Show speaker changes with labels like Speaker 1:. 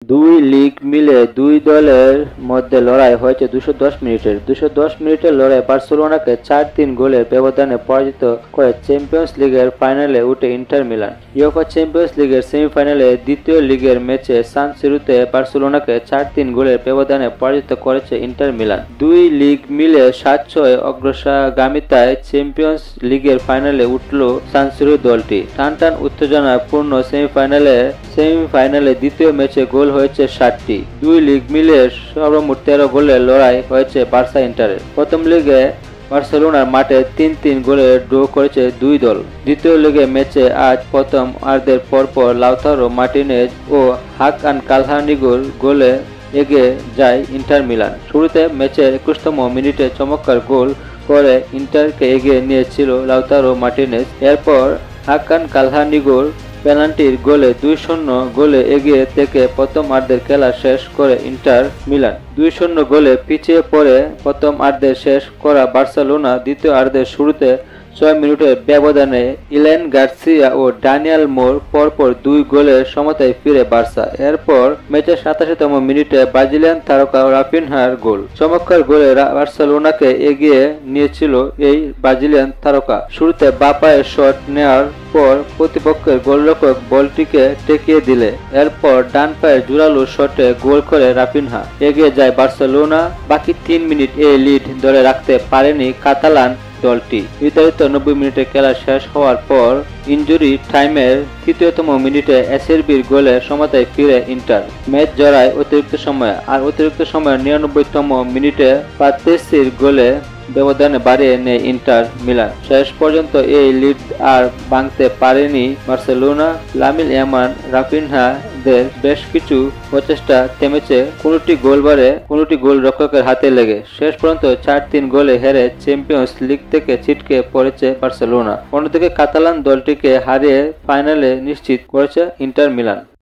Speaker 1: দুই লীগ মিলে দুই দলের মধ্যে লড়াই হয়েছে 210 মিনিটের। 210 মিনিটের লড়াই বার্সেলোনাকে 4-3 গোলের ব্যবধানে পরাজিত করে চ্যাম্পিয়ন্স লিগের ফাইনালে উঠে ইন্টার মিলান। ইউএফা চ্যাম্পিয়ন্স লিগের সেমিফাইনালে দ্বিতীয় লেগের ম্যাচে সান সিরোতে বার্সেলোনাকে 4-3 গোলের ব্যবধানে পরাজিত করেছে ইন্টার মিলান। দুই লীগ মিলে 7-6 অগ্রগামিতায় চ্যাম্পিয়ন্স লিগের ফাইনালে উঠল সান সিরো দলটি। টানটান উত্তেজনাপূর্ণ সেমিফাইনালে দ্বিতীয় ম্যাচে গোল হয়েছে 7টি। দুই লীগ মিলে সর্বমোট 13 গোলের লড়াই হয়েছে বার্সা ইন্টারের। প্রথম লেগে বার্সেলোনার মাঠে 3-3 গোলে ড্র করেছে দুই দল। দ্বিতীয় লেগে ম্যাচে আজ প্রথম আর্ধের পরপর লাউতারো মার্টিনেজ ও হাকান কালহানিগোর গোলে এগিয়ে যায় ইন্টার মিলান। শুরুতে ম্যাচের 21তম মিনিটে চমৎকার গোল করে ইন্টারকে এগিয়ে নিয়েছিল লাউতারো মার্টিনেজ। এরপর হাকান কালহানিগোর পেনাল্টির গোলে 2-0 গোলে এগিয়ে থেকে প্রথম আর্ধের খেলা শেষ করে ইন্টার মিলান। 2-0 গোলে পিছিয়ে পড়ে প্রথম আর্ধের শেষ করা বার্সেলোনা দ্বিতীয় আর্ধের শুরুতে 6 মিনিটের ব্যবধানে ইলেন গার্সিয়া ও ড্যানিয়েল মোর পরপর দুই গোলের সমতায় ফিরে বার্সা। এরপর ম্যাচের 87তম মিনিটে ব্রাজিলিয়ান তারকা রাফিনহার গোল। চমৎকার গোলে বার্সেলোনাকে এগিয়ে নিয়েছিল এই ব্রাজিলিয়ান তারকা। শুরুতে বাঁ পায়ের শট নেওয়ার পর প্রতিপক্ষের গোলরক্ষক বলটিকে ঠেকিয়ে দিলে এরপর ডান পায়ের জোরালো শটে গোল করে রাফিনহা। এগিয়ে যায় বার্সেলোনা। বাকি 3 মিনিট এই লিড ধরে রাখতে পারেনি কাতালান দলটি। নির্ধারিত 90 মিনিটে খেলা শেষ হওয়ার পর ইনজুরি টাইমের তৃতীয়তম মিনিটে এসেরবির গোলে সমতায় ফিরে ইন্টার। ম্যাচ জড়ায় অতিরিক্ত সময়, আর অতিরিক্ত সময়ের 99তম মিনিটে পাত্রেসির গোলে ব্যবধানে বাড়িয়ে নেয় ইন্টার মিলান। শেষ পর্যন্ত এই লিড আর ভাঙতে পারেনি বার্সেলোনা। লামিন ইয়ামাল, রাফিনহাদের বেশ কিছু প্রচেষ্টা থেমেছে কোনটি গোলরক্ষকের হাতে লেগে। শেষ পর্যন্ত 4-3 গোলে হেরে চ্যাম্পিয়ন্স লিগ থেকে ছিটকে পড়েছে বার্সেলোনা। অন্যদিকে কাতালান দলটিকে হারিয়ে ফাইনালে নিশ্চিত করেছে ইন্টার মিলান।